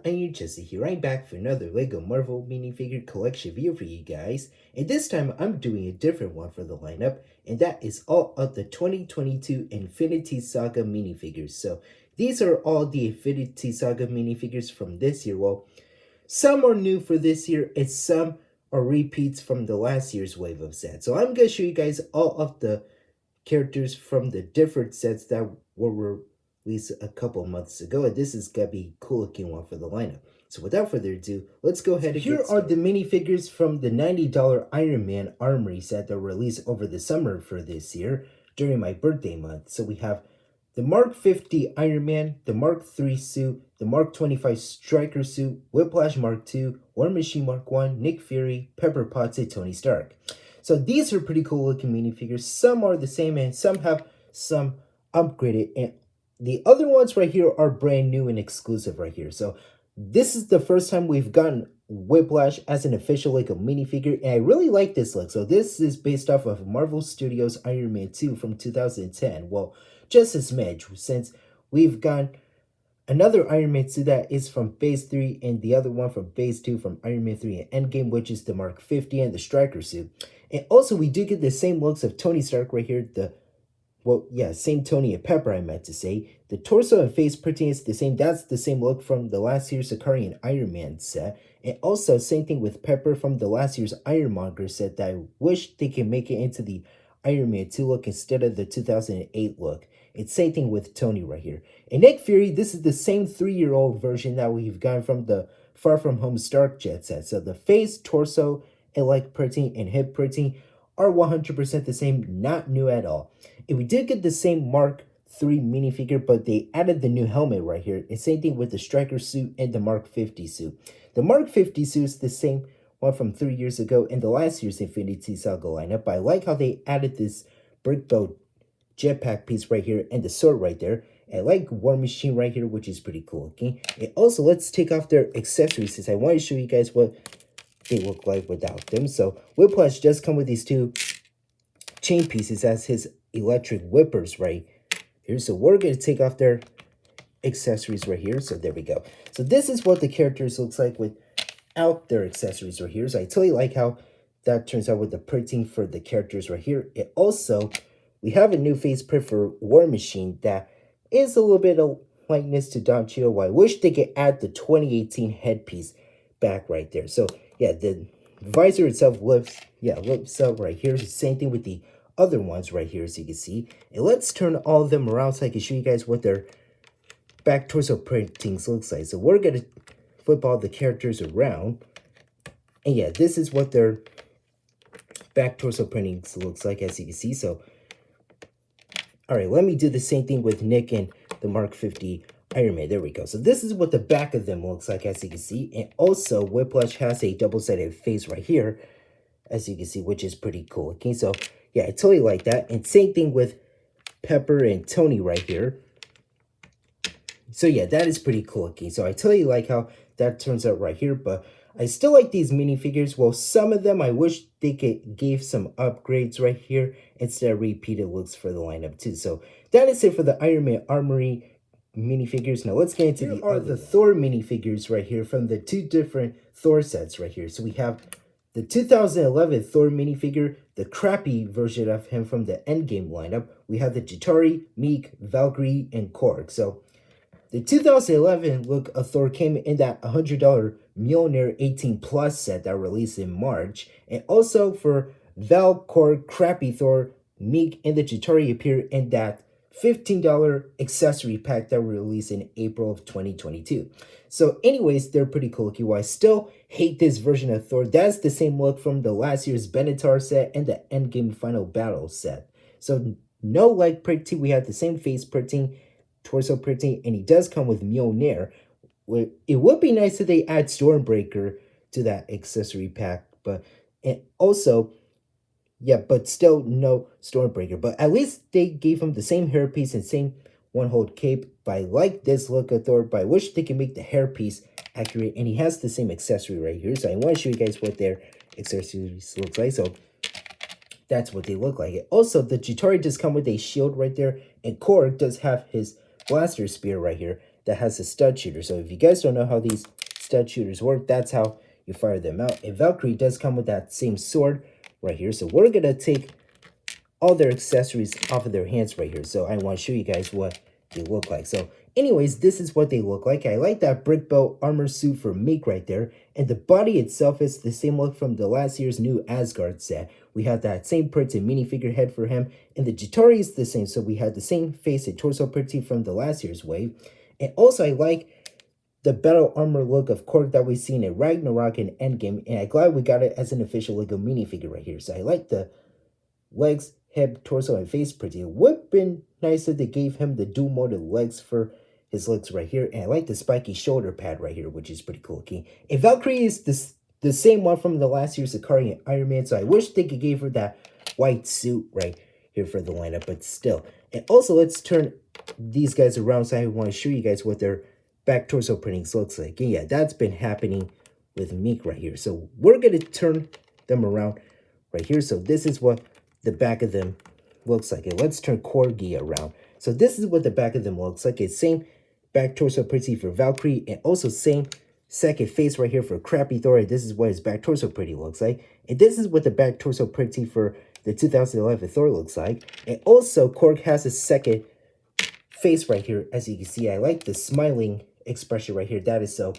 Iron Jesse here. I'm back for another LEGO Marvel minifigure collection video for you guys. And this time I'm doing a different one for the lineup. And that is all of the 2022 Infinity Saga minifigures. So these are all the Infinity Saga minifigures from this year. Well, some are new for this year and some are repeats from the last year's wave of sets. So I'm going to show you guys all of the characters from the different sets that were released a couple months ago, and this is gonna be a cool looking one for the lineup. So without further ado, let's go ahead and here are the minifigures from the $90 Iron Man Armory set that were released over the summer for this year during my birthday month. So we have the Mark 50 Iron Man, the Mark 3 suit, the Mark 25 Striker suit, Whiplash Mark 2, War Machine Mark 1, Nick Fury, Pepper Potts, and Tony Stark. So these are pretty cool looking minifigures. Some are the same and some have some upgraded, and the other ones right here are brand new and exclusive right here. So this is the first time we've gotten Whiplash as an official LEGO minifigure, and I really like this look. So this is based off of Marvel Studios Iron Man 2 from 2010. Well, just a smidge, since we've got another Iron Man 2 that is from Phase 3 and the other one from Phase 2 from Iron Man 3 and Endgame, which is the Mark 50 and the Striker suit. And also we do get the same looks of Tony Stark right here, same Tony and Pepper I meant to say. The torso and face printing is the same. That's the same look from the last year's Sakarian Iron Man set. And also same thing with Pepper from the last year's Ironmonger set that I wish they can make it into the Iron Man 2 look instead of the 2008 look. It's same thing with Tony right here. And Nick Fury, this is the same 3-year-old version that we've gotten from the Far From Home Stark Jet set. So the face, torso, and leg printing and hip printing are 100% the same, not new at all. And we did get the same Mark 3 minifigure, but they added the new helmet right here. And same thing with the Striker suit and the Mark 50 suit. The Mark 50 suit is the same one from 3 years ago in the last year's Infinity Saga lineup. But I like how they added this brick build jetpack piece right here and the sword right there. And I like War Machine right here, which is pretty cool. Okay, and also let's take off their accessories since I want to show you guys what they look like without them. So Whiplash does come with these two chain pieces as his electric whippers right here. So we're going to take off their accessories right here. So there we go. So this is what the characters looks like without their accessories right here. So I totally like how that turns out with the printing for the characters right here. It also, we have a new face print for War Machine that is a little bit of likeness to Don Cheadle. I wish they could add the 2018 headpiece back right there. So yeah, the visor itself lifts up right here. It's the same thing with the other ones right here, as you can see. And let's turn all of them around so I can show you guys what their back torso printings looks like. So we're going to flip all the characters around. And yeah, this is what their back torso printings looks like, as you can see. So, all right, let me do the same thing with Nick and the Mark 50 Iron Man. There we go. So this is what the back of them looks like, as you can see. And also Whiplash has a double-sided face right here, as you can see, which is pretty cool. Okay, so yeah, I totally like that. And same thing with Pepper and Tony right here. So yeah, that is pretty cool. Okay, so I totally like how that turns out right here. But I still like these minifigures. Well, some of them I wish they gave some upgrades right here instead of repeated looks for the lineup too. So that is it for the Iron Man Armory minifigures. Now let's get into the Thor minifigures right here from the two different Thor sets right here. So we have the 2011 Thor minifigure, the crappy version of him from the Endgame lineup. We have the Chitauri, Meek, Valkyrie, and Korg. So the 2011 look of Thor came in that $100 Mjolnir 18 Plus set that released in March. And also for Val, Korg, crappy Thor, Meek, and the Chitauri appear in that $15 accessory pack that were released in April of 2022. So anyways, they're pretty cool looking. While I still hate this version of Thor, that's the same look from the last year's Benatar set and the Endgame Final Battle set. So no leg printing, we have the same face printing, torso printing, and he does come with Mjolnir. It would be nice if they add Stormbreaker to that accessory pack, but and also, yeah, but still no Stormbreaker. But at least they gave him the same hairpiece and same one-hold cape. But I like this look of Thor, but I wish they could make the hairpiece accurate. And he has the same accessory right here. So I want to show you guys what their accessories look like. So that's what they look like. Also, the Chitauri does come with a shield right there. And Korg does have his blaster spear right here that has a stud shooter. So if you guys don't know how these stud shooters work. That's how you fire them out. And Valkyrie does come with that same sword right here. So we're gonna take all their accessories off of their hands right here. So I want to show you guys what they look like. So anyways, this is what they look like. I like that brick belt armor suit for Meek right there. And the body itself is the same look from the last year's new Asgard set. We have that same printed minifigure head for him. And the Jitari is the same. So we had the same face and torso printing from the last year's wave. And also I like the battle armor look of Korg that we've seen in Ragnarok and Endgame. And I'm glad we got it as an official Lego minifigure right here. So I like the legs, head, torso, and face pretty. It would have been nice if they gave him the dual molded legs for his legs right here. And I like the spiky shoulder pad right here, which is pretty cool looking. And Valkyrie is the same one from the last year's Sakari and Iron Man. So I wish they could give her that white suit right here for the lineup, but still. And also, let's turn these guys around. So I want to show you guys what their back torso printings looks like. And yeah, that's been happening with Meek right here. So we're going to turn them around right here. So this is what the back of them looks like. And let's turn Corgi around. So this is what the back of them looks like. It's same back torso pretty for Valkyrie, and also same second face right here for Crappy Thor. This is what his back torso pretty looks like. And this is what the back torso pretty for the 2011 Thor looks like. And also Korg has a second face right here. As you can see, I like the smiling expression right here. That is so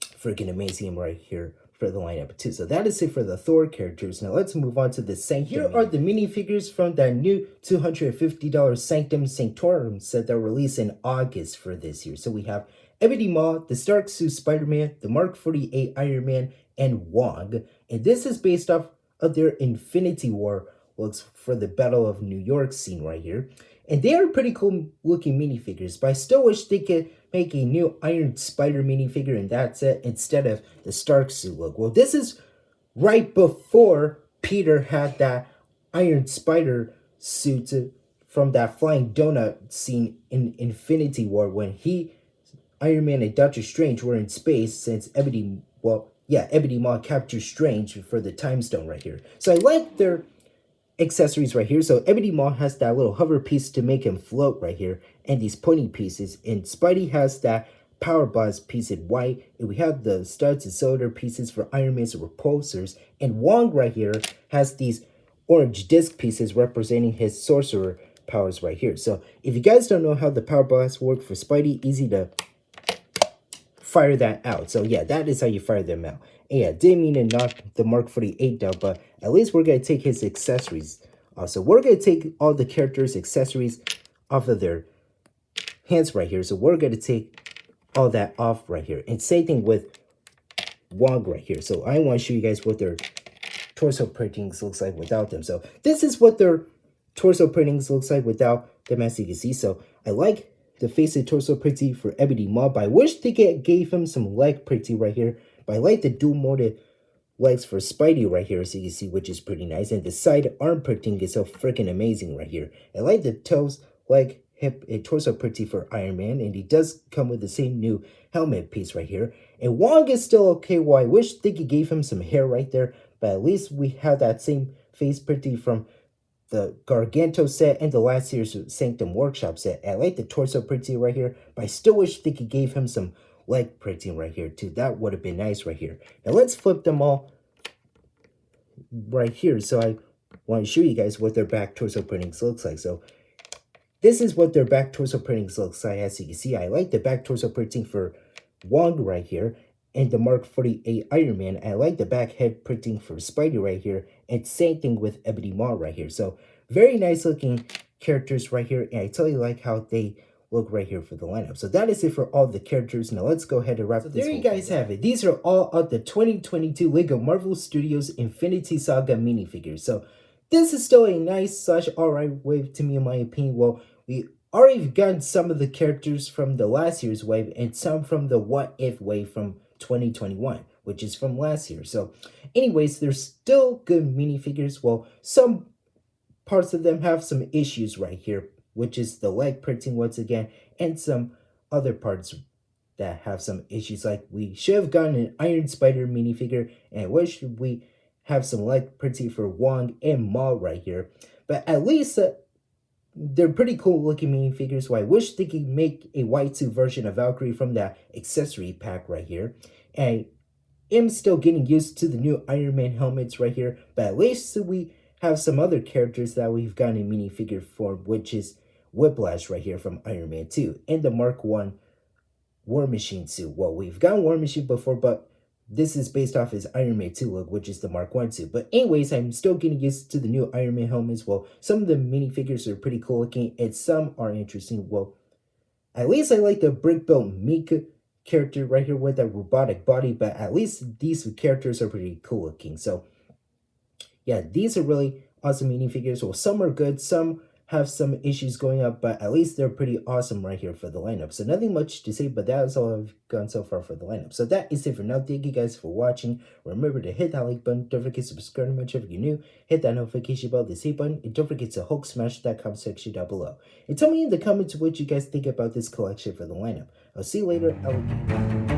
freaking amazing right here for the lineup too. So that is it for the Thor characters. Now let's move on to the Sanctum. Here are the minifigures from that new $250 Sanctum Sanctorum set that released in August for this year. So we have Ebony Maw, the Stark Suit Spider-Man, the Mark 48 Iron Man, and Wong. And this is based off of their Infinity War looks for the Battle of New York scene right here. And they are pretty cool looking minifigures, but I still wish they could make a new Iron Spider minifigure in that set instead of the Stark suit look. Well, this is right before Peter had that Iron Spider suit from that flying donut scene in Infinity War when Iron Man and Doctor Strange were in space since Ebony Maw captured Strange for the Time Stone right here. So I like their accessories right here. So Ebony Maw has that little hover piece to make him float right here, and these pointy pieces. And Spidey has that power buzz piece in white, and we have the studs and cylinder pieces for Iron Man's repulsors. And Wong right here has these orange disc pieces representing his sorcerer powers right here. So if you guys don't know how the power blast work for Spidey, easy to fire that out. So yeah, that is how you fire them out. And yeah, didn't mean to knock the Mark 48 down, but at least we're going to take his accessories off. So we're going to take all the characters' accessories off of their hands right here. So we're going to take all that off right here. And same thing with Wong right here. So I want to show you guys what their torso printings looks like without them. So this is what their torso printings looks like without them, as you can see. So I like the face and torso pretty for Ebony Maw, but I wish they gave him some leg pretty right here. But I like the dual molded legs for Spidey right here, as you can see, which is pretty nice. And the side arm printing is so freaking amazing right here. I like the toes, leg, hip, and torso pretty for Iron Man, and he does come with the same new helmet piece right here. And Wong is still okay. Well, I wish they gave him some hair right there, but at least we have that same face pretty from the Garganto set and the last year's Sanctum Workshop set. I like the torso printing right here, but I still wish they gave him some leg printing right here too. That would have been nice right here. Now let's flip them all right here. So I want to show you guys what their back torso printings looks like. So this is what their back torso printings looks like. As you can see, I like the back torso printing for Wong right here and the Mark 48 Iron Man. I like the back head printing for Spidey right here, and same thing with Ebony Maw right here. So very nice looking characters right here, and I totally like how they look right here for the lineup. So that is it for all the characters. Now let's go ahead and wrap this. There you guys have it. These are all of the 2022 Lego Marvel Studios Infinity Saga minifigures. So this is still a nice / alright wave to me, in my opinion. Well, we already gotten some of the characters from the last year's wave and some from the What If wave from 2021, which is from last year. So anyways, they're still good minifigures. Well, some parts of them have some issues right here, which is the leg printing once again, and some other parts that have some issues. Like we should have gotten an Iron Spider minifigure, and I wish we have some leg printing for Wong and Maw right here. But at least they're pretty cool looking minifigures, so I wish they could make a white suit version of Valkyrie from that accessory pack right here. I am still getting used to the new Iron Man helmets right here, but at least we have some other characters that we've gotten in minifigure form, which is Whiplash right here from Iron Man 2, and the Mark 1 War Machine suit. Well, we've gotten War Machine before, but this is based off his Iron Man 2 look, which is the Mark 1 suit. But anyways, I'm still getting used to the new Iron Man helmets. Well, some of the minifigures are pretty cool looking, and some are interesting. Well, at least I like the brick built Mika character right here with that robotic body, but at least these characters are pretty cool looking. So yeah, these are really awesome minifigures. Well, some are good, some have some issues going up, but at least they're pretty awesome right here for the lineup. So nothing much to say, but that is all I've gone so far for the lineup. So that is it for now. Thank you guys for watching. Remember to hit that like button. Don't forget to subscribe to my channel if you're new. Hit that notification bell, the same button, and don't forget to Hulk smash that comment section down below. And tell me in the comments what you guys think about this collection for the lineup. I'll see you later.